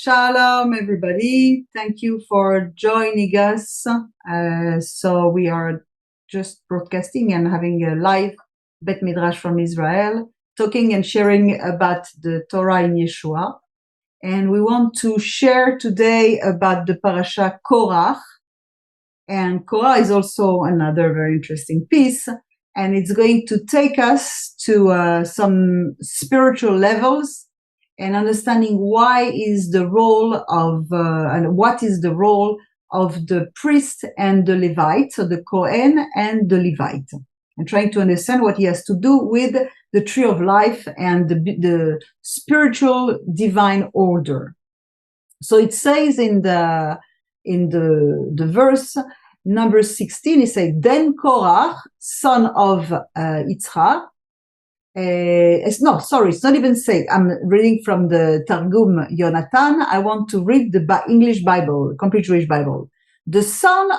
Shalom, everybody. Thank you for joining us. So we are just broadcasting and having a live Beth Midrash from Israel, talking and sharing about the Torah in Yeshua. And we want to share today about the Parasha Korach. And Korach is also another very interesting piece. And it's going to take us to some spiritual levels and understanding why is the role of, and what is the role of the priest and the Levite, so the Kohen and the Levite, and trying to understand what he has to do with the tree of life and the spiritual divine order. So it says in the verse number 16, it says, then Korach, son of Yitzhak, it's not even say. I'm reading from the Targum Yonatan. I want to read the English Bible, complete Jewish Bible. The sons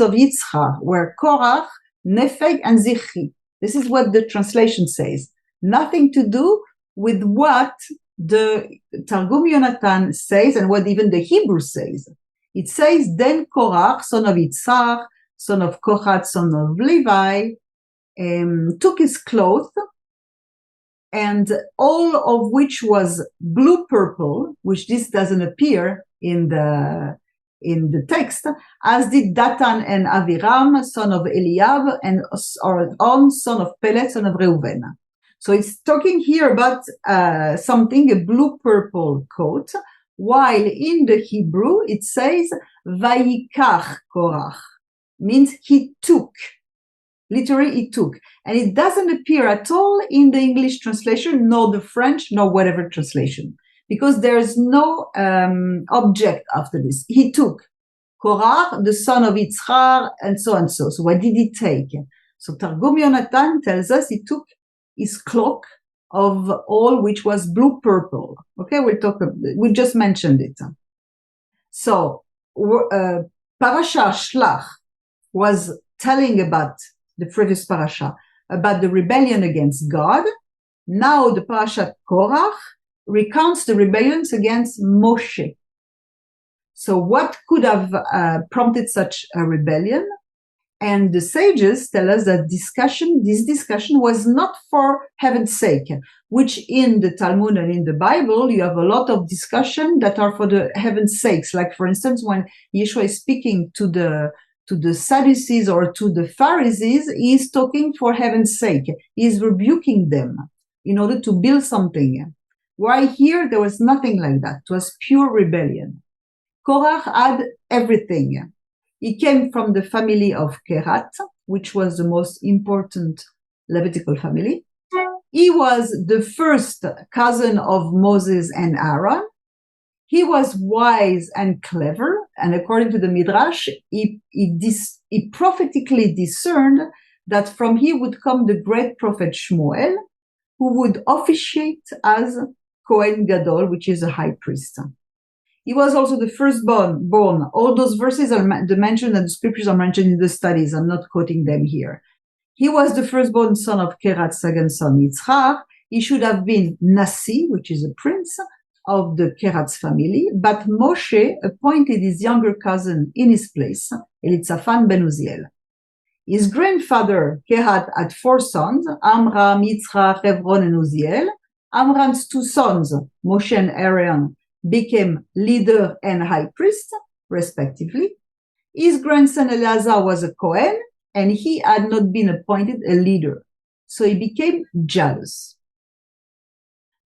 of Yitzhak were Korach, Nepheg, and Zichri. This is what the translation says. Nothing to do with what the Targum Yonatan says and what even the Hebrew says. It says, then Korach, son of Yitzhak, son of Kohat, son of Levi, took his clothes, and all of which was blue-purple, which this doesn't appear in the text, as did Datan and Aviram, son of Eliab, and On, son of Pelet, son of Reuven. So it's talking here about something, a blue-purple coat, while in the Hebrew it says, Vayikach Korach, means he took. Literally, he took. And it doesn't appear at all in the English translation, nor the French, nor whatever translation, because there is no object after this. He took. Korach, the son of Yitzhak, and so and so. So what did he take? So Targum Yonatan tells us he took his cloak of all which was blue-purple. Okay, we just mentioned it. So Parasha Shlach was telling about the previous parasha, about the rebellion against God. Now the parasha Korach recounts the rebellions against Moshe. So what could have prompted such a rebellion? And the sages tell us that this discussion was not for heaven's sake, which in the Talmud and in the Bible, you have a lot of discussion that are for the heaven's sakes. Like, for instance, when Yeshua is speaking to the Sadducees or to the Pharisees, he is talking for heaven's sake. He is rebuking them in order to build something. Why here, there was nothing like that. It was pure rebellion. Korach had everything. He came from the family of Kehat, which was the most important Levitical family. He was the first cousin of Moses and Aaron. He was wise and clever, and according to the Midrash, he prophetically discerned that from him would come the great prophet Shmuel, who would officiate as Kohen Gadol, which is a high priest. He was also the firstborn. All those verses are mentioned, and the scriptures are mentioned in the studies. I'm not quoting them here. He was the firstborn son of Kerat's second son Yitzhak. He should have been Nasi, which is a prince of the Kerat's family, but Moshe appointed his younger cousin in his place, Elitzaphan ben Uziel. His grandfather, Kehat, had 4 sons, Amram, Yitzchak, Hebron, and Uziel. Amram's 2 sons, Moshe and Aaron, became leader and high priest, respectively. His grandson Eleazar was a Kohen, and he had not been appointed a leader, so he became jealous.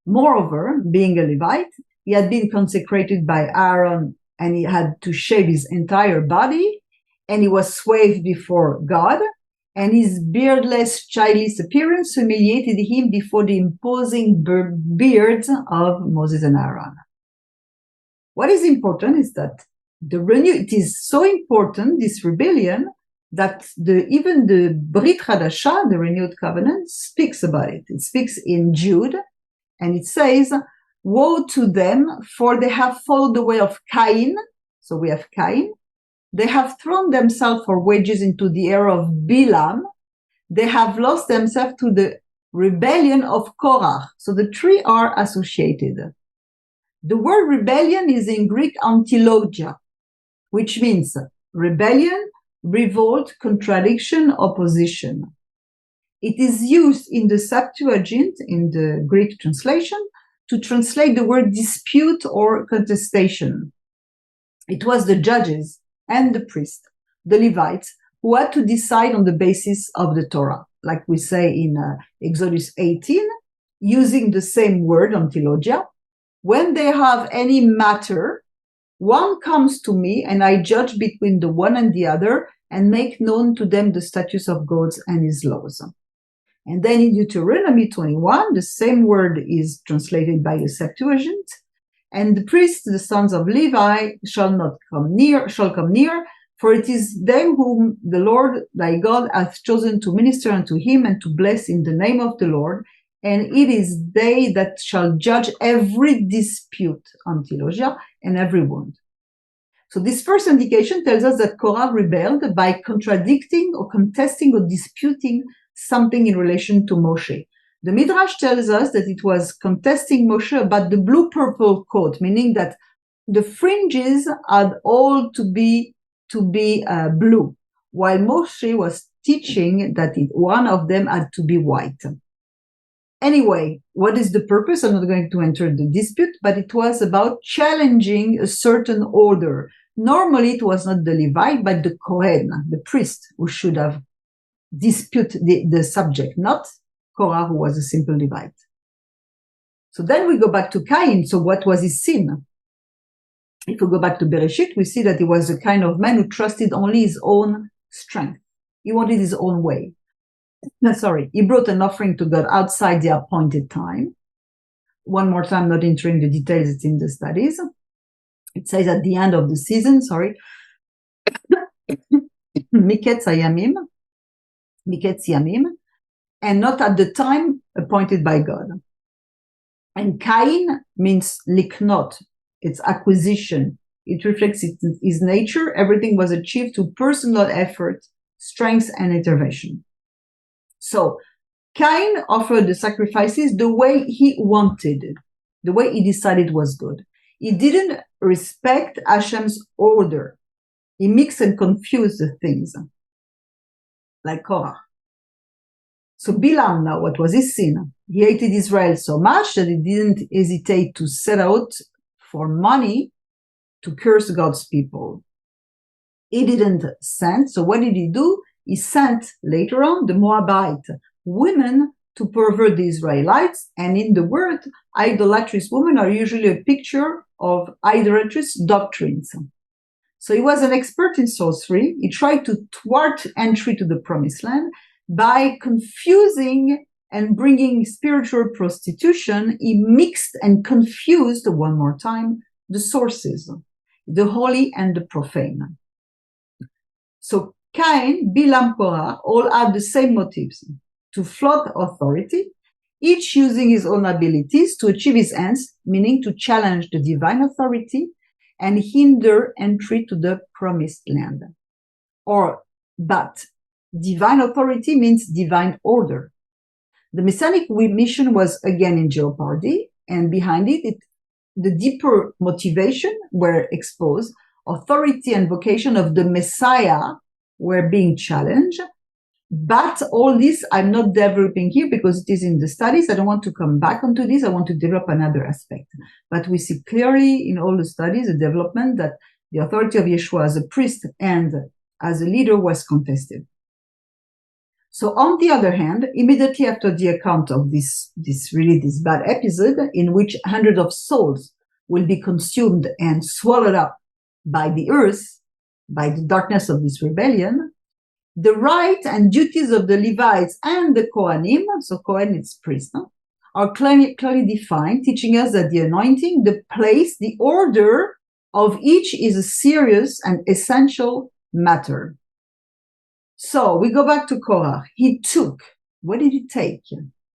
Moreover, being a Levite, he had been consecrated by Aaron, and he had to shave his entire body, and he was swathed before God, and his beardless, childless appearance humiliated him before the imposing beards of Moses and Aaron. What is important is that it is so important, this rebellion, that even the Brit Hadashah, the renewed covenant, speaks about it. It speaks in Jude, and it says, woe to them, for they have followed the way of Cain. So we have Cain. They have thrown themselves for wages into the error of Bilam. They have lost themselves to the rebellion of Korach. So the three are associated. The word rebellion is in Greek antilogia, which means rebellion, revolt, contradiction, opposition. It is used in the Septuagint, in the Greek translation, to translate the word dispute or contestation. It was the judges and the priests, the Levites, who had to decide on the basis of the Torah, like we say in Exodus 18, using the same word, antilogia. When they have any matter, one comes to me and I judge between the one and the other and make known to them the statutes of God and his laws. And then in Deuteronomy 21, the same word is translated by a Septuagint. And the priests, the sons of Levi, shall come near, for it is them whom the Lord thy God hath chosen to minister unto him and to bless in the name of the Lord. And it is they that shall judge every dispute, antilogia, and every wound. So this first indication tells us that Korach rebelled by contradicting or contesting or disputing something in relation to Moshe. The Midrash tells us that it was contesting Moshe about the blue-purple coat, meaning that the fringes had all to be blue, while Moshe was teaching that one of them had to be white. Anyway, what is the purpose? I'm not going to enter the dispute, but it was about challenging a certain order. Normally, it was not the Levite, but the Kohen, the priest, who should have disputed the subject, not Korah, who was a simple Levite. So then we go back to Cain. So what was his sin? If we go back to Bereshit, we see that he was the kind of man who trusted only his own strength. He wanted his own way. He brought an offering to God outside the appointed time. One more time, not entering the details, it's in the studies. It says at the end of the season, Miketz Yamim, and not at the time appointed by God. And Cain means liknot, it's acquisition. It reflects his nature. Everything was achieved through personal effort, strength, and intervention. So Cain offered the sacrifices the way he wanted, the way he decided was good. He didn't respect Hashem's order. He mixed and confused the things, like Korah. So Bilam now, what was his sin? He hated Israel so much that he didn't hesitate to set out for money to curse God's people. He didn't send, so what did he do? He sent later on the Moabite women to pervert the Israelites, and in the word, idolatrous women are usually a picture of idolatrous doctrines. So he was an expert in sorcery. He tried to thwart entry to the promised land by confusing and bringing spiritual prostitution. He mixed and confused, one more time, the sources, the holy and the profane. So Cain, Bilam, Korah all had the same motives: to flout authority, each using his own abilities to achieve his ends, meaning to challenge the divine authority and hinder entry to the promised land. But divine authority means divine order. The Messianic mission was again in jeopardy, and behind it, the deeper motivation were exposed. Authority and vocation of the Messiah were being challenged. But all this I'm not developing here because it is in the studies. I don't want to come back onto this. I want to develop another aspect. But we see clearly in all the studies, the development, that the authority of Yeshua as a priest and as a leader was contested. So on the other hand, immediately after the account of this bad episode in which hundreds of souls will be consumed and swallowed up by the earth, by the darkness of this rebellion, the right and duties of the Levites and the Kohanim, so Kohen is priest, are clearly defined, teaching us that the anointing, the place, the order of each is a serious and essential matter. So we go back to Korach. What did he take?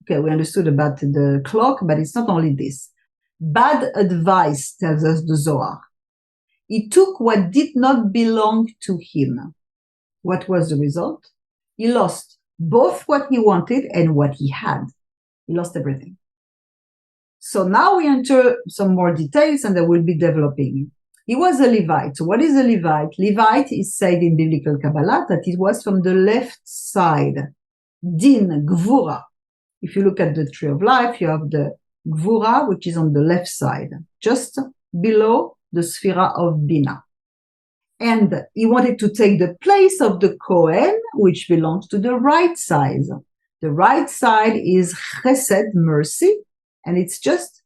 Okay, we understood about the clock, but it's not only this. Bad advice, tells us the Zohar. He took what did not belong to him. What was the result? He lost both what he wanted and what he had. He lost everything. So now we enter some more details and I will be developing. He was a Levite. So what is a Levite? Levite is said in biblical Kabbalah that it was from the left side. Din, Gvura. If you look at the tree of life, you have the Gvura, which is on the left side, just below the Sphira of Bina. And he wanted to take the place of the Kohen, which belongs to the right side. The right side is Chesed, mercy, and it's just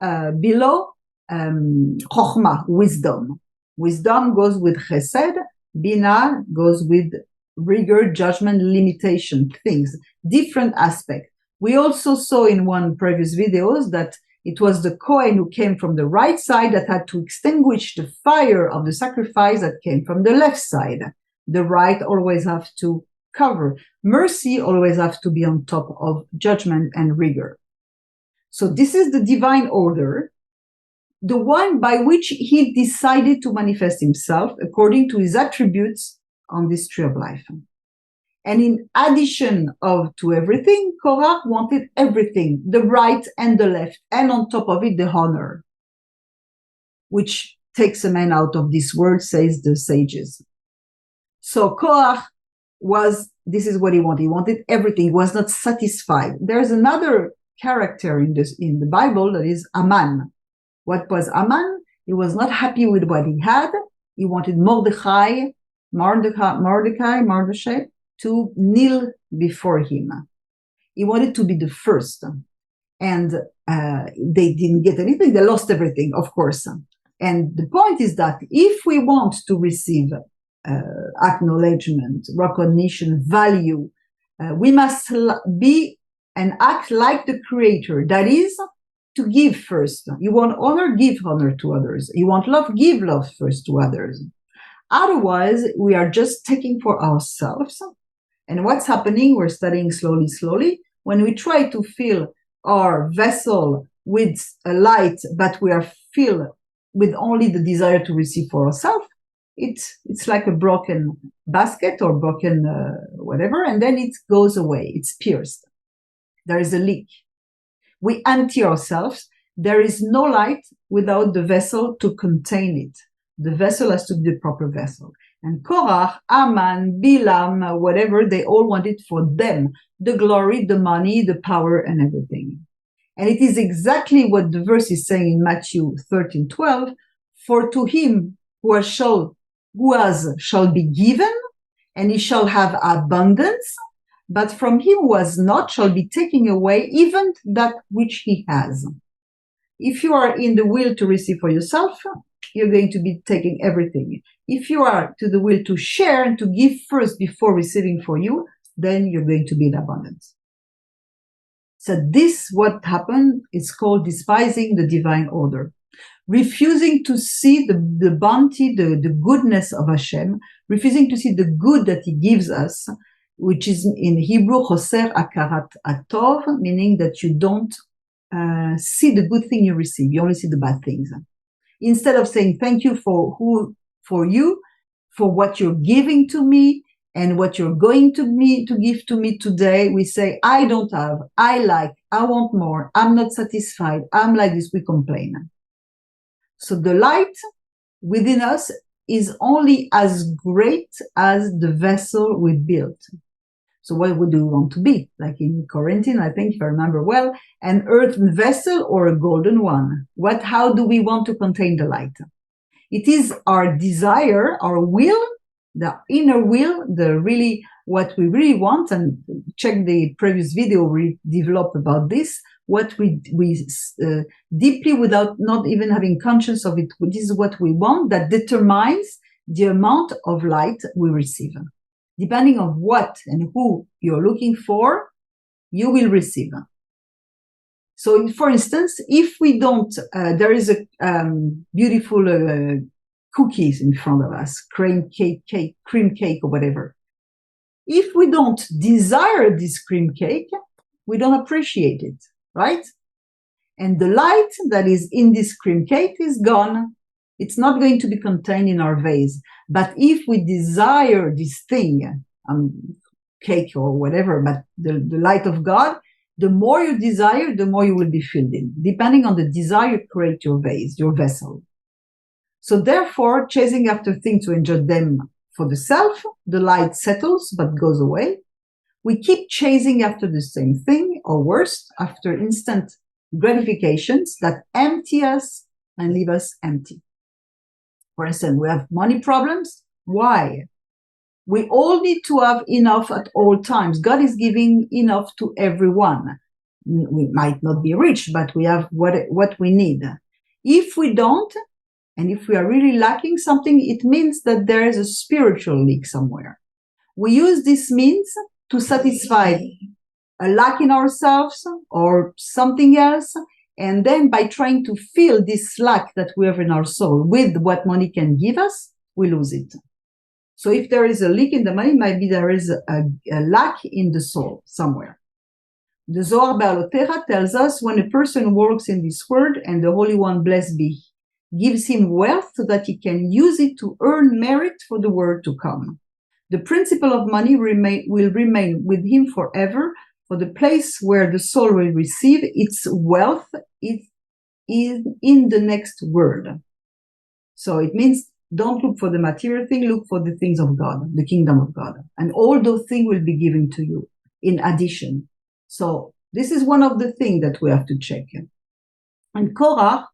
below Chokhmah, wisdom. Wisdom goes with Chesed, Bina goes with rigor, judgment, limitation, things, different aspects. We also saw in one previous videos that it was the Kohen who came from the right side that had to extinguish the fire of the sacrifice that came from the left side. The right always have to cover. Mercy always have to be on top of judgment and rigor. So this is the divine order, the one by which he decided to manifest himself according to his attributes on this tree of life. And in addition to everything, Korach wanted everything, the right and the left, and on top of it, the honor, which takes a man out of this world, says the sages. So Korach this is what he wanted. He wanted everything. He was not satisfied. There's another character in the Bible that is Aman. What was Aman? He was not happy with what he had. He wanted Mordechai to kneel before him. He wanted to be the first. And they didn't get anything. They lost everything, of course. And the point is that if we want to receive acknowledgement, recognition, value, we must be and act like the Creator. That is, to give first. You want honor, give honor to others. You want love, give love first to others. Otherwise, we are just taking for ourselves. And what's happening, we're studying slowly. When we try to fill our vessel with a light, but we are filled with only the desire to receive for ourselves, it's like a broken basket or broken whatever, and then it goes away. It's pierced. There is a leak. We empty ourselves. There is no light without the vessel to contain it. The vessel has to be the proper vessel. And Korach, Aman, Bilam, whatever, they all wanted for them the glory, the money, the power, and everything. And it is exactly what the verse is saying in Matthew 13:12. For to him who has shall be given, and he shall have abundance. But from him who has not shall be taken away even that which he has. If you are in the will to receive for yourself, you're going to be taking everything. If you are to the will to share and to give first before receiving for you, then you're going to be in abundance. So this, what happened, is called despising the divine order. Refusing to see the bounty, the goodness of Hashem, refusing to see the good that he gives us, which is in Hebrew, choser akarat atov, meaning that you don't see the good thing you receive. You only see the bad things. Instead of saying thank you for what you're giving to me and what you're going to give to me today, we say, I don't have, I want more, I'm not satisfied, I'm like this, we complain. So the light within us is only as great as the vessel we built. So what would we want to be? Like in Corinthians, I think, if I remember well, an earthen vessel or a golden one? How do we want to contain the light? It is our desire, our will, the inner will, what we really want, and check the previous video we developed about this, what we deeply, without not even having conscience of it, this is what we want, that determines the amount of light we receive. Depending on what and who you're looking for, you will receive. So, for instance, if we don't, there is a beautiful cookies in front of us, cream cake or whatever. If we don't desire this cream cake, we don't appreciate it, right? And the light that is in this cream cake is gone. It's not going to be contained in our vase. But if we desire this thing, cake or whatever, but the light of God, The more you desire, the more you will be filled in. Depending on the desire, you create your vase, your vessel. So therefore, chasing after things to enjoy them for the self, the light settles but goes away. We keep chasing after the same thing, or worse, after instant gratifications that empty us and leave us empty. For instance, we have money problems. Why? We all need to have enough at all times. God is giving enough to everyone. We might not be rich, but we have what we need. If we don't, and if we are really lacking something, it means that there is a spiritual leak somewhere. We use this means to satisfy a lack in ourselves or something else. And then by trying to fill this lack that we have in our soul with what money can give us, we lose it. So if there is a leak in the money, maybe there is a lack in the soul somewhere. The Zohar Be'alotera tells us when a person walks in this world and the Holy One, blessed be, gives him wealth so that he can use it to earn merit for the world to come. The principle of money will remain with him forever, for the place where the soul will receive its wealth is in the next world. So it means don't look for the material thing, look for the things of God, the kingdom of God. And all those things will be given to you in addition. So this is one of the things that we have to check. And Korach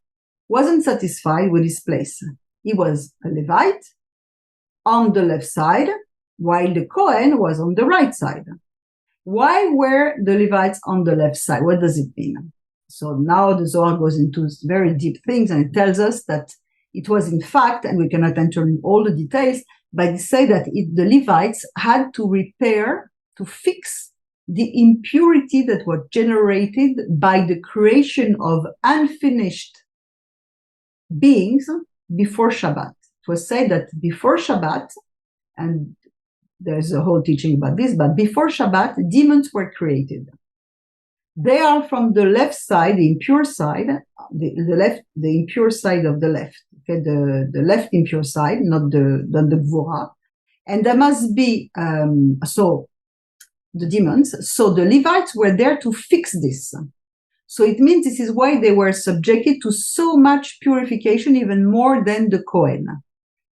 wasn't satisfied with his place. He was a Levite on the left side, while the Kohen was on the right side. Why were the Levites on the left side? What does it mean? So now the Zohar goes into very deep things, and it tells us that it was in fact, and we cannot enter in all the details, but it says that the Levites had to repair, to fix the impurity that was generated by the creation of unfinished beings before Shabbat. It was said that before Shabbat, and there's a whole teaching about this, but before Shabbat, demons were created. They are from the left side, the impure side, the impure side of the left. Okay, the left impure side, not the Gvura. And there must be, so the demons. So the Levites were there to fix this. So it means this is why they were subjected to so much purification, even more than the Kohen.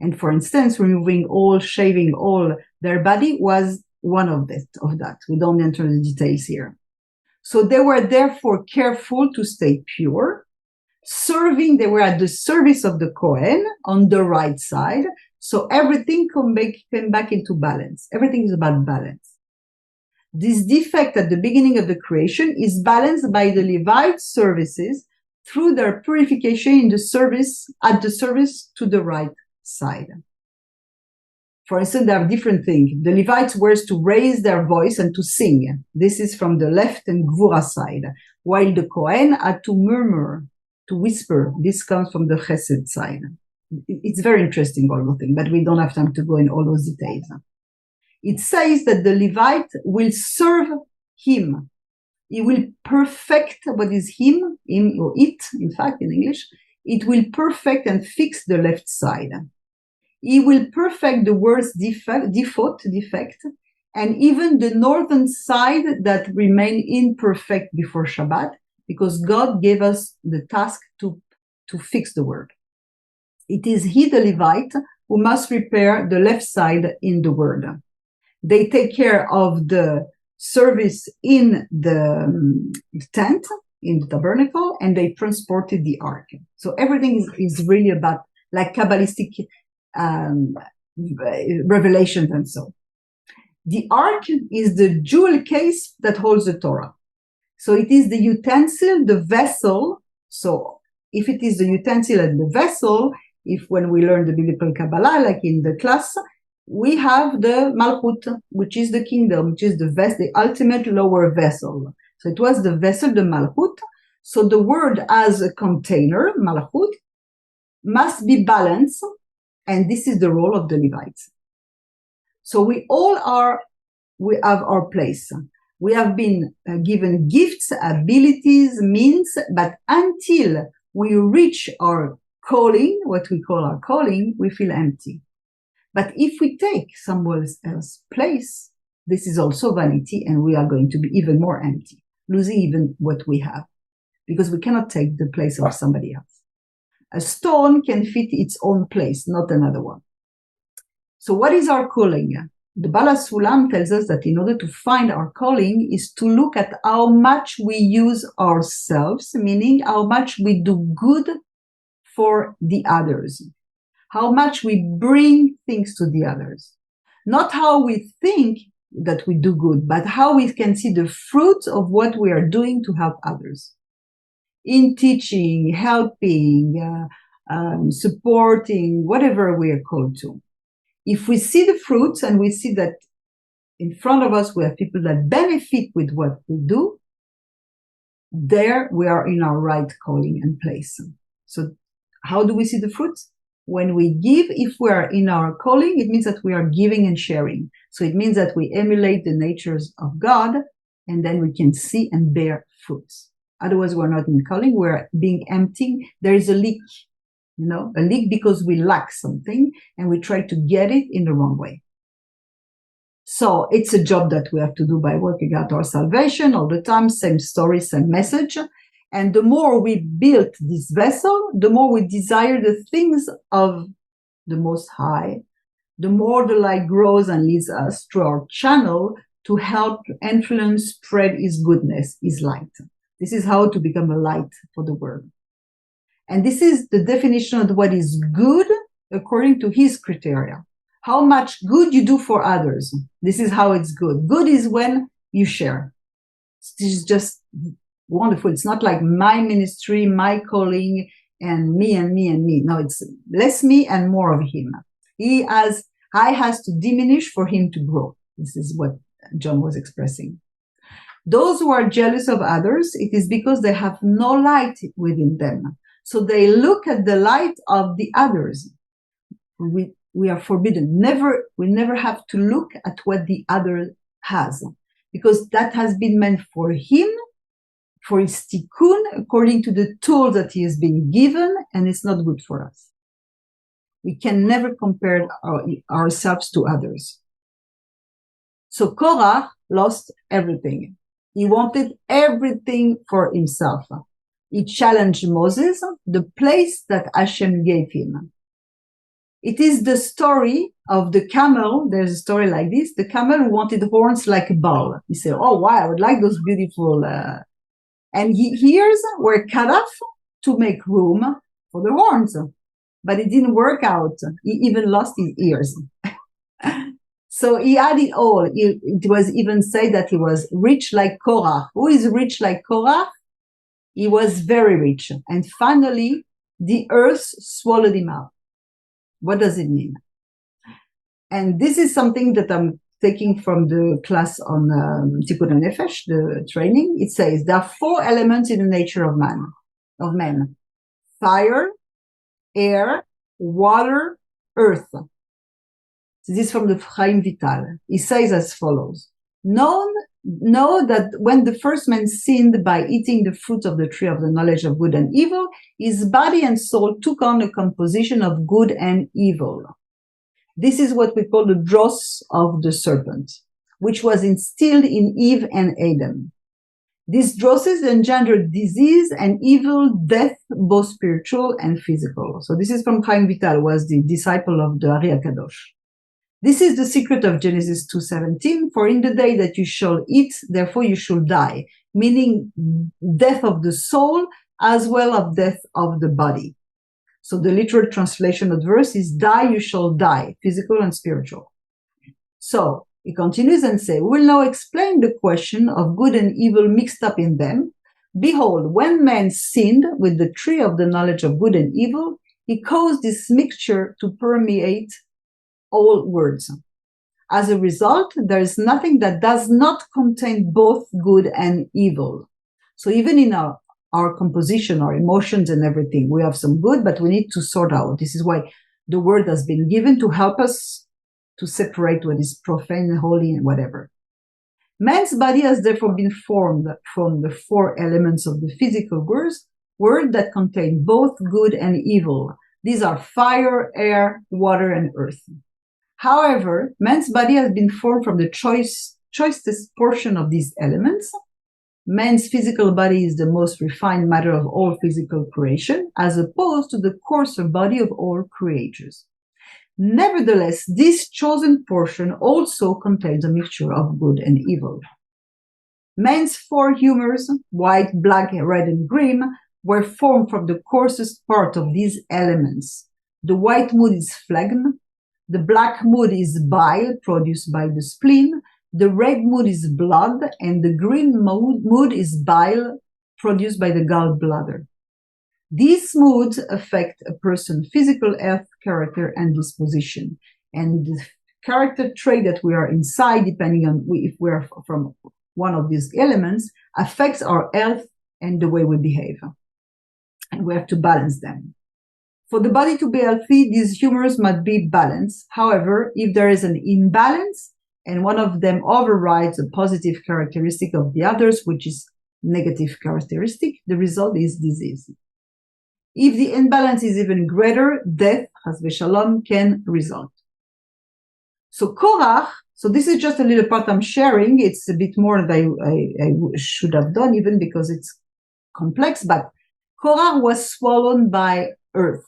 And for instance, removing all, shaving all their body was one of that. We don't enter the details here. So they were therefore careful to stay pure. They were at the service of the Kohen on the right side. So everything came back into balance. Everything is about balance. This defect at the beginning of the creation is balanced by the Levite services through their purification at the service to the right side. For instance, there are different things. The Levites were to raise their voice and to sing. This is from the left and Gvura side, while the Kohen had to murmur, to whisper. This comes from the Chesed side. It's very interesting, all the thing, but we don't have time to go in all those details. It says that the Levite will serve him. He will perfect what is him or it, in fact, in English. It will perfect and fix the left side. He will perfect the worst defect, and even the northern side that remained imperfect before Shabbat, because God gave us the task to fix the world. It is he, the Levite, who must repair the left side in the world. They take care of the service in the tent, in the tabernacle, and they transported the ark. So everything is really about like Kabbalistic revelations and so. The ark is the jewel case that holds the Torah. So it is the utensil, the vessel. So if it is the utensil and the vessel, if when we learn the biblical Kabbalah, like in the class, we have the Malchut, which is the kingdom, which is the ultimate lower vessel. So it was the vessel, the Malchut. So the word as a container, Malchut, must be balanced, and this is the role of the Levites. So we have our place. We have been given gifts, abilities, means, but until we reach our calling, what we call our calling, we feel empty. But if we take someone else's place, this is also vanity, and we are going to be even more empty. losing even what we have, because we cannot take the place of somebody else. A stone can fit its own place, not another one. So what is our calling? The Bala Sulam tells us that in order to find our calling is to look at how much we use ourselves, meaning how much we do good for the others, how much we bring things to the others. Not how we think that we do good, but how we can see the fruit of what we are doing to help others. In teaching, helping, supporting, whatever we are called to. If we see the fruits and we see that in front of us we have people that benefit with what we do, there we are in our right calling and place. So how do we see the fruits? When we give, if we are in our calling, it means that we are giving and sharing. So it means that we emulate the natures of God, and then we can see and bear fruits. Otherwise, we're not in calling, we're being empty. There is a leak. A leak because we lack something and we try to get it in the wrong way. So it's a job that we have to do by working out our salvation all the time, same story, same message. And the more we build this vessel, the more we desire the things of the Most High, the more the light grows and leads us through our channel to help influence, spread His goodness, His light. This is how to become a light for the world. And this is the definition of what is good according to His criteria. How much good you do for others. This is how it's good. Good is when you share. This is just wonderful. It's not like my ministry, my calling, and me and me and me. No, it's less me and more of Him. I has to diminish for Him to grow. This is what John was expressing. Those who are jealous of others, it is because they have no light within them. So they look at the light of the others. We are forbidden. We never have to look at what the other has, because that has been meant for him, for his tikkun, according to the tool that he has been given, and it's not good for us. We can never compare ourselves to others. So Korach lost everything. He wanted everything for himself. He challenged Moses, the place that Hashem gave him. It is the story of the camel. There's a story like this. The camel who wanted horns like a bull. He said, oh, wow, I would like those beautiful. And his ears were cut off to make room for the horns. But it didn't work out. He even lost his ears. So he had it all. It was even said that he was rich like Korach. Who is rich like Korach? He was very rich. And finally, the earth swallowed him up. What does it mean? And this is something that I'm taking from the class on Tikkun Nefesh, the training. It says there are 4 elements in the nature of man. Fire, air, water, earth. So this is from the Chaim Vital. He says as follows. Know that when the first man sinned by eating the fruit of the tree of the knowledge of good and evil, his body and soul took on a composition of good and evil. This is what we call the dross of the serpent, which was instilled in Eve and Adam. These drosses engendered disease and evil, death, both spiritual and physical. So this is from Chaim Vital, was the disciple of the Ari HaKadosh. This is the secret of Genesis 2:17. For in the day that you shall eat, therefore you shall die, meaning death of the soul as well as death of the body. So the literal translation of the verse is die, you shall die, physical and spiritual. So he continues and says, we will now explain the question of good and evil mixed up in them. Behold, when man sinned with the tree of the knowledge of good and evil, he caused this mixture to permeate all words. As a result, there is nothing that does not contain both good and evil. So even in our composition, our emotions and everything, we have some good, but we need to sort out. This is why the word has been given to help us to separate what is profane, holy, and whatever. Man's body has therefore been formed from the 4 elements of the physical word that contain both good and evil. These are fire, air, water, and earth. However, man's body has been formed from the choicest portion of these elements, Man's physical body is the most refined matter of all physical creation, as opposed to the coarser body of all creatures. Nevertheless, this chosen portion also contains a mixture of good and evil. Man's four humors, white, black, red, and green, were formed from the coarsest part of these elements. The white mood is phlegm, the black mood is bile produced by the spleen, the red mood is blood, and the green mood is bile produced by the gallbladder. These moods affect a person's physical health, character, and disposition. And the character trait that we are inside, depending on if we are from one of these elements, affects our health and the way we behave. And we have to balance them. For the body to be healthy, these humors must be balanced. However, if there is an imbalance and one of them overrides a positive characteristic of the others, which is negative characteristic, the result is disease. If the imbalance is even greater, death, chas v'shalom, can result. So Korach, so this is just a little part I'm sharing. It's a bit more than I should have done, even because it's complex, but Korach was swallowed by earth.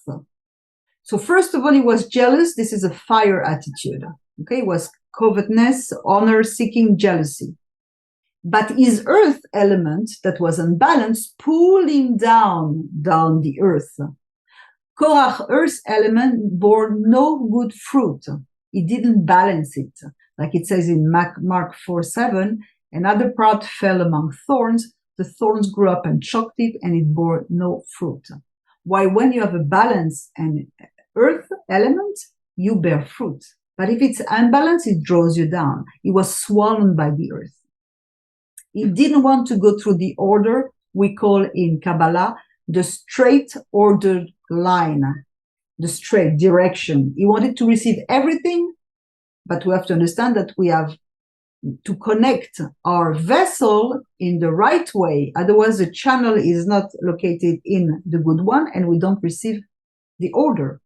So first of all, he was jealous. This is a fire attitude. Okay, it was covetousness, honor-seeking, jealousy. But his earth element that was unbalanced pulled him down the earth. Korach's earth element bore no good fruit. It didn't balance it. Like it says in Mark 4:7, another part fell among thorns. The thorns grew up and choked it, and it bore no fruit. Why, when you have a balance and earth element, you bear fruit. But if it's unbalanced, it draws you down. It was swollen by the earth. He didn't want to go through the order we call in Kabbalah the straight ordered line, the straight direction. He wanted to receive everything, but we have to understand that we have to connect our vessel in the right way. Otherwise, the channel is not located in the good one, and we don't receive the order,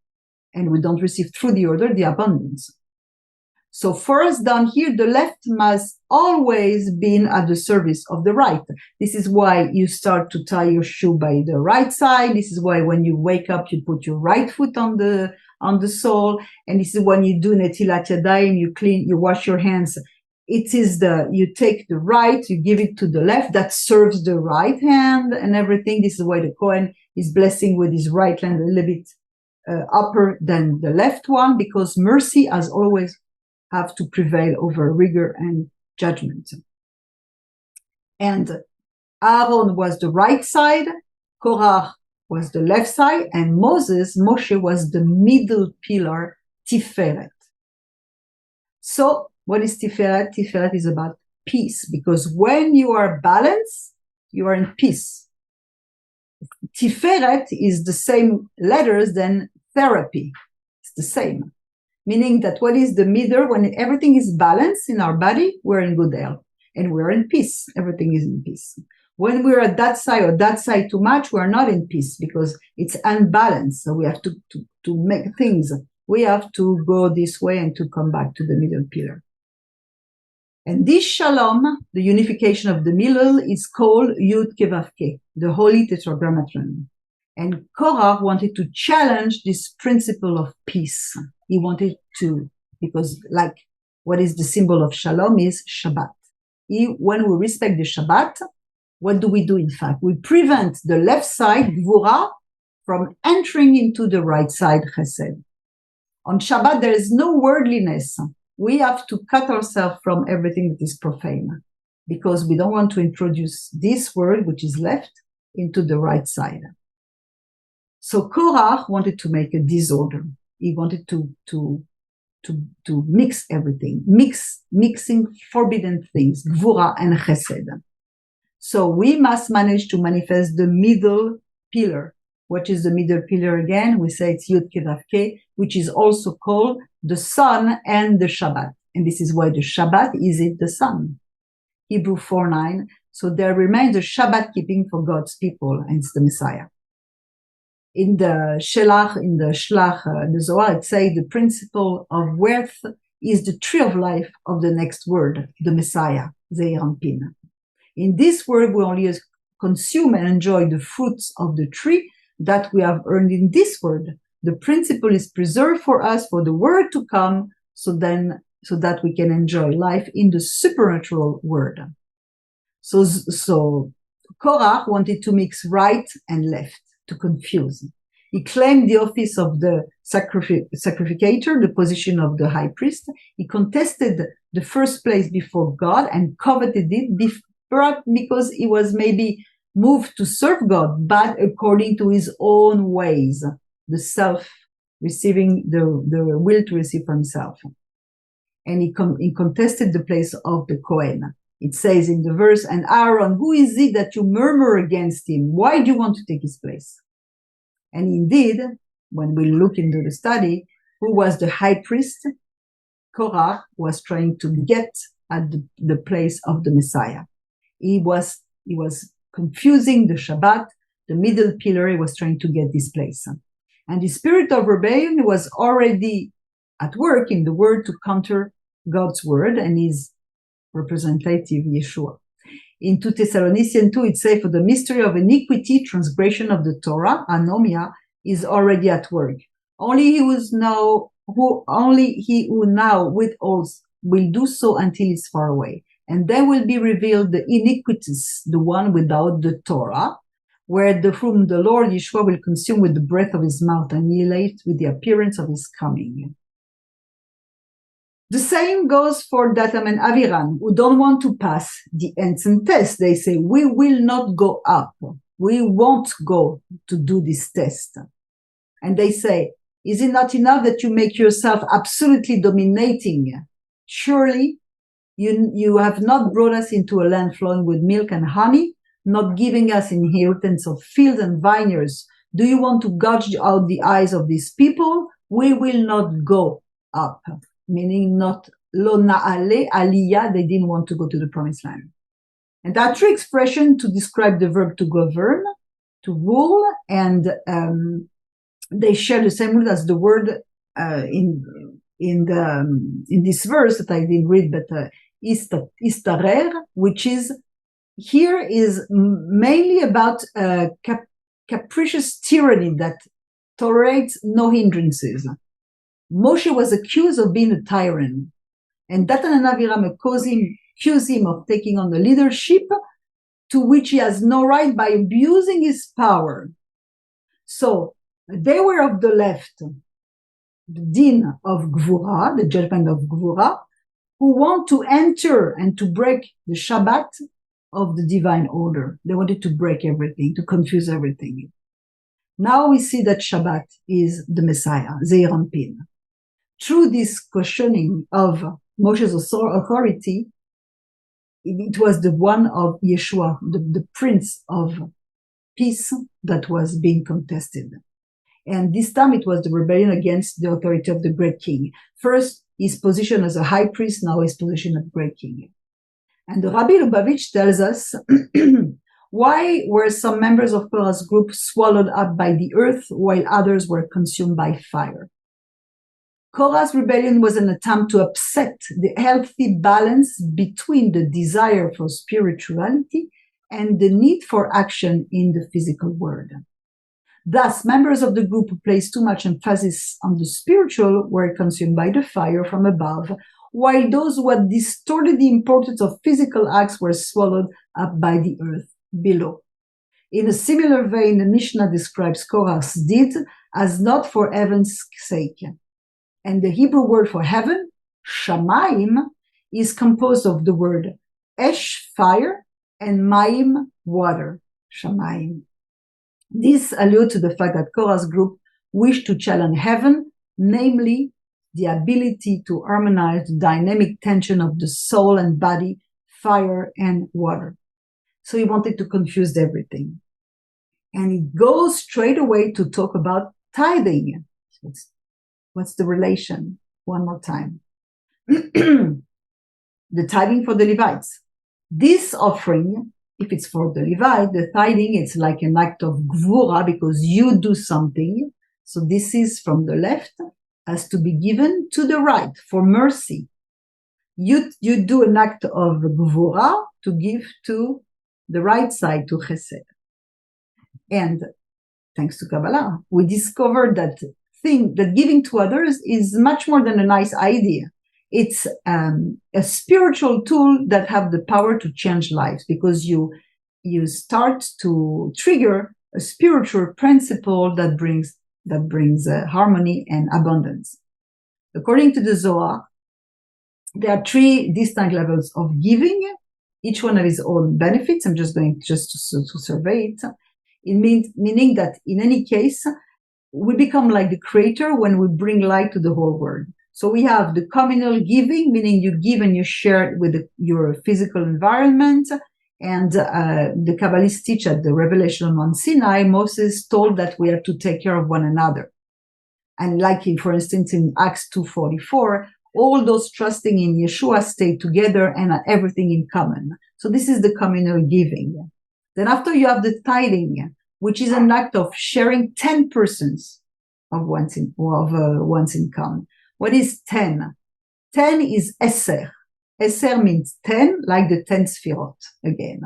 and we don't receive through the order the abundance. So for us down here, the left must always be at the service of the right. This is why you start to tie your shoe by the right side. This is why when you wake up, you put your right foot on the sole. And this is when you do Netilat Yadayim, you wash your hands. It is you take the right, you give it to the left, that serves the right hand and everything. This is why the Kohen is blessing with his right hand a little bit upper than the left one, because mercy has always have to prevail over rigor and judgment. And Aaron was the right side, Korach was the left side, and Moshe was the middle pillar, Tiferet. So what is Tiferet? Tiferet is about peace, because when you are balanced, you are in peace. Tiferet is the same letters than therapy. It's the same. Meaning that what is the middle, when everything is balanced in our body, we're in good health and we're in peace. Everything is in peace. When we're at that side or that side too much, we're not in peace because it's unbalanced. So we have to make things. We have to go this way and to come back to the middle pillar. And this shalom, the unification of the middle, is called Yud Kevavke, the Holy Tetragrammaton. And Korach wanted to challenge this principle of peace. He wanted to, because like what is the symbol of shalom is Shabbat. When we respect the Shabbat, what do we do in fact? We prevent the left side, Gvura, from entering into the right side, Chesed. On Shabbat, there is no worldliness. We have to cut ourselves from everything that is profane, because we don't want to introduce this word, which is left, into the right side. So Korach wanted to make a disorder. He wanted to mix everything, mixing forbidden things, Gvura and Chesed. So we must manage to manifest the middle pillar. What is the middle pillar again? We say it's Yud Kevavke, which is also called the sun and the Shabbat. And this is why the Shabbat is in the sun. Hebrew 4:9. So there remains a Shabbat keeping for God's people, and it's the Messiah. In the Shlach, the Zohar, it says the principle of worth is the tree of life of the next word, the Messiah, Zeir Anpin. In this world, we only consume and enjoy the fruits of the tree that we have earned in this world. The principle is preserved for us for the world to come, so that we can enjoy life in the supernatural world. So Korach wanted to mix right and left, to confuse. He claimed the office of the sacrificator, the position of the high priest. He contested the first place before God and coveted it because he was maybe moved to serve God, but according to his own ways, the self receiving the will to receive for himself. And he contested the place of the Kohen. It says in the verse, and Aaron, who is it that you murmur against him? Why do you want to take his place? And indeed, when we look into the study, who was the high priest? Korach was trying to get at the place of the Messiah. He was confusing the Shabbat, the middle pillar. He was trying to get this place. And the spirit of rebellion was already at work in the word to counter God's word and his representative, Yeshua. In 2 Thessalonians 2, it says, for the mystery of iniquity, transgression of the Torah, anomia, is already at work. Only he who now withholds will do so until it's far away. And then will be revealed the iniquitous, the one without the Torah, whom the Lord Yeshua will consume with the breath of his mouth, annihilate with the appearance of his coming. The same goes for Datam and Aviram, who don't want to pass the Ensign test. They say, we will not go up. We won't go to do this test. And they say, is it not enough that you make yourself absolutely dominating? Surely you have not brought us into a land flowing with milk and honey, not giving us inheritance of fields and vineyards. Do you want to gouge out the eyes of these people? We will not go up. Meaning not lo na'ale aliyah, they didn't want to go to the promised land. And there are three expressions to describe the verb to govern, to rule, and they share the same root as the word in this verse that I didn't read, but istarer, which is here is mainly about capricious tyranny that tolerates no hindrances. Moshe was accused of being a tyrant, and Datan and Aviram accuse him of taking on the leadership to which he has no right by abusing his power. So they were of the left, the din of Gvura, the judgment of Gvura, who want to enter and to break the Shabbat of the divine order. They wanted to break everything, to confuse everything. Now we see that Shabbat is the Messiah, Zeir Anpin. Through this questioning of Moshe's authority, it was the one of Yeshua, the Prince of Peace, that was being contested. And this time it was the rebellion against the authority of the great king. First, his position as a high priest, now his position of great king. And the Rabbi Lubavitch tells us, why were some members of Korach's group swallowed up by the earth while others were consumed by fire? Korach's rebellion was an attempt to upset the healthy balance between the desire for spirituality and the need for action in the physical world. Thus, members of the group who placed too much emphasis on the spiritual were consumed by the fire from above, while those who had distorted the importance of physical acts were swallowed up by the earth below. In a similar vein, the Mishnah describes Korach's deed as not for heaven's sake. And the Hebrew word for heaven, shamayim, is composed of the word esh, fire, and mayim, water, shamayim. This alludes to the fact that Korach's group wished to challenge heaven, namely the ability to harmonize the dynamic tension of the soul and body, fire and water. So he wanted to confuse everything. And he goes straight away to talk about tithing. What's the relation? One more time. The tithing for the Levites. This offering, if it's for the Levite, the tithing, it's like an act of gvura because you do something. So this is from the left, has to be given to the right for mercy. You do an act of gvura, to give to the right side, to chesed. And thanks to Kabbalah, we discovered that giving to others is much more than a nice idea. It's a spiritual tool that have the power to change lives, because you start to trigger a spiritual principle that brings harmony and abundance. According to the Zohar, there are 3 distinct levels of giving. Each one has its own benefits. I'm just going to survey it. It meaning that in any case, we become like the creator when we bring light to the whole world. So we have the communal giving, meaning you give and you share with your physical environment. And the Kabbalists teach at the revelation on Mount Sinai, Moses told that we have to take care of one another. And like, for instance, in Acts 2:44, all those trusting in Yeshua stay together and have everything in common. So this is the communal giving. Then after you have the tithing, which is an act of sharing 10% of one's income. What is 10? 10 is Eser. Eser means 10, like the 10 Sfirot again.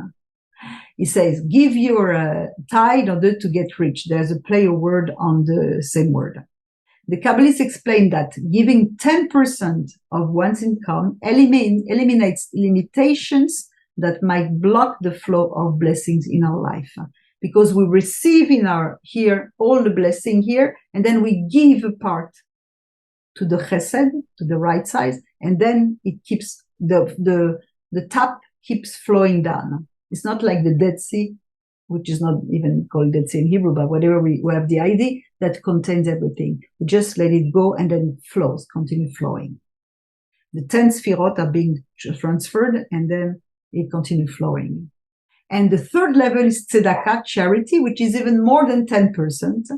He says, give your tithe in order to get rich. There's a play of word on the same word. The Kabbalists explain that giving 10% of one's income eliminates limitations that might block the flow of blessings in our life. Because we receive here all the blessing here, and then we give a part to the chesed, to the right side, and then it keeps the tap keeps flowing down. It's not like the Dead Sea, which is not even called Dead Sea in Hebrew, but whatever we have the idea that contains everything. We just let it go and then it flows, continue flowing. The 10 Sfirot are being transferred and then it continues flowing. And the third level is tzedakah, charity, which is even more than 10%.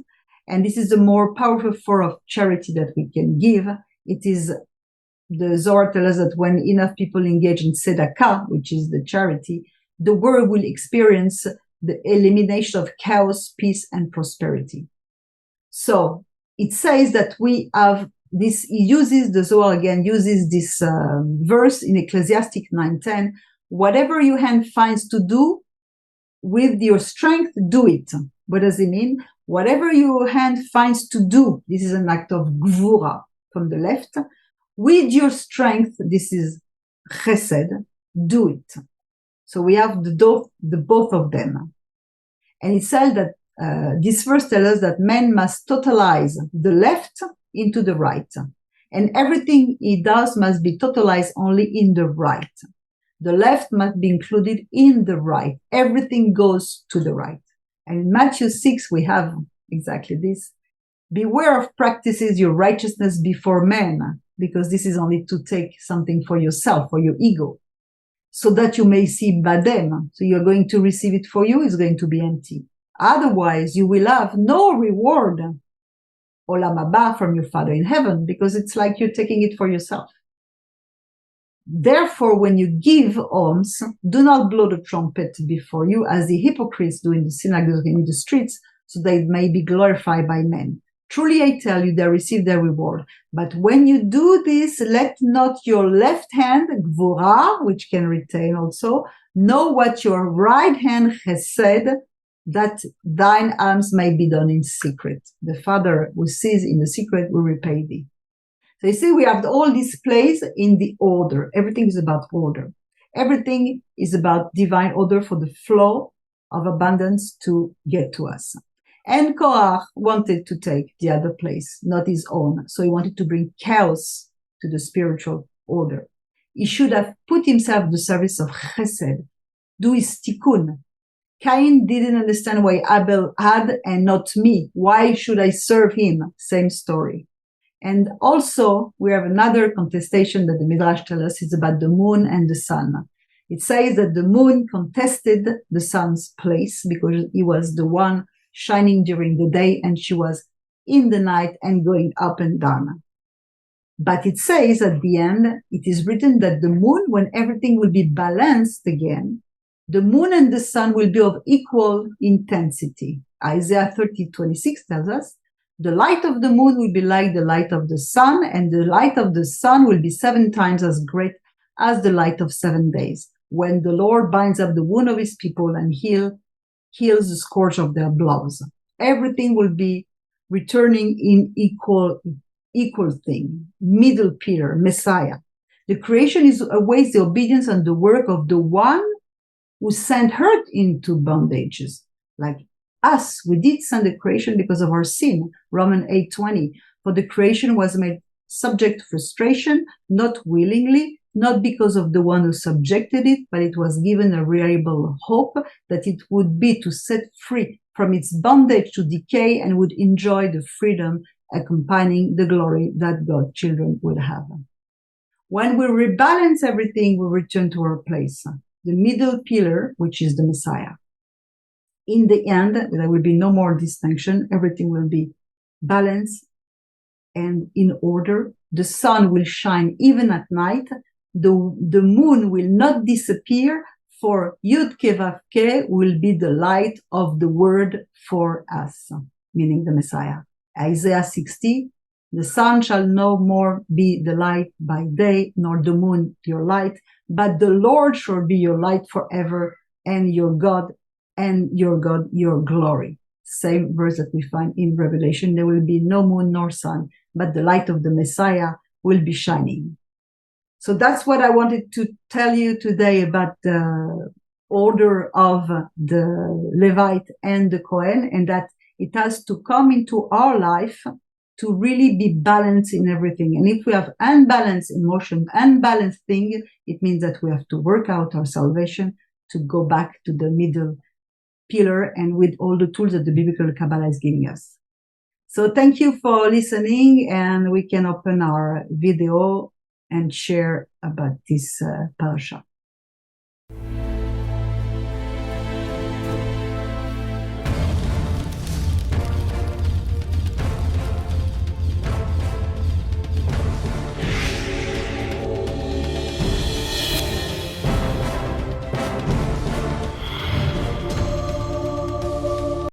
And this is the more powerful form of charity that we can give. It is, the Zohar tells us that when enough people engage in tzedakah, which is the charity, the world will experience the elimination of chaos, peace, and prosperity. So it says that we have this, the Zohar again uses this verse in Ecclesiastic 9:10, whatever your hand finds to do with your strength, do it. What does it mean? Whatever your hand finds to do, this is an act of gvura from the left. With your strength, this is chesed, do it. So we have the both of them. And it says that this verse tells us that man must totalize the left into the right. And everything he does must be totalized only in the right. The left must be included in the right. Everything goes to the right. And in Matthew 6, we have exactly this. Beware of practices your righteousness before men, because this is only to take something for yourself, for your ego, so that you may see badem. So you're going to receive it for you, it's going to be empty. Otherwise, you will have no reward, olam haba, from your Father in heaven, because it's like you're taking it for yourself. Therefore, when you give alms, do not blow the trumpet before you, as the hypocrites do in the synagogues and in the streets, so they may be glorified by men. Truly, I tell you, they receive their reward. But when you do this, let not your left hand, gvura, which can retain also, know what your right hand has said, that thine alms may be done in secret. The Father who sees in the secret will repay thee. So you see, we have all these plays in the order. Everything is about order. Everything is about divine order for the flow of abundance to get to us. And Korach wanted to take the other place, not his own. So he wanted to bring chaos to the spiritual order. He should have put himself at the service of chesed, do his tikkun. Cain didn't understand why Abel had and not me. Why should I serve him? Same story. And also, we have another contestation that the Midrash tells us is about the moon and the sun. It says that the moon contested the sun's place because he was the one shining during the day and she was in the night and going up and down. But it says at the end, it is written that the moon, when everything will be balanced again, the moon and the sun will be of equal intensity. Isaiah 30:26 tells us, the light of the moon will be like the light of the sun, and the light of the sun will be 7 times as great as the light of 7 days. when the Lord binds up the wound of his people and heals the scourge of their blows. Everything will be returning in equal thing. Middle pillar, Messiah. The creation awaits the obedience and the work of the one who sent her into bondages. Like us, we did send the creation because of our sin. Romans 8:20. For the creation was made subject to frustration, not willingly, not because of the one who subjected it, but it was given a reliable hope that it would be to set free from its bondage to decay and would enjoy the freedom accompanying the glory that God's children will have. When we rebalance everything, we return to our place. The middle pillar, which is the Messiah. In the end, there will be no more distinction. Everything will be balanced and in order. The sun will shine even at night. The moon will not disappear, for Yud Ke Vav Ke will be the light of the word for us, meaning the Messiah. Isaiah 60, the sun shall no more be the light by day, nor the moon your light, but the Lord shall be your light forever, and your God your glory. Same verse that we find in Revelation. There will be no moon nor sun, but the light of the Messiah will be shining. So that's what I wanted to tell you today about the order of the Levite and the Kohen, and that it has to come into our life to really be balanced in everything. And if we have unbalanced emotion, unbalanced thing, it means that we have to work out our salvation to go back to the middle pillar and with all the tools that the biblical Kabbalah is giving us. So thank you for listening, and we can open our video and share about this parasha.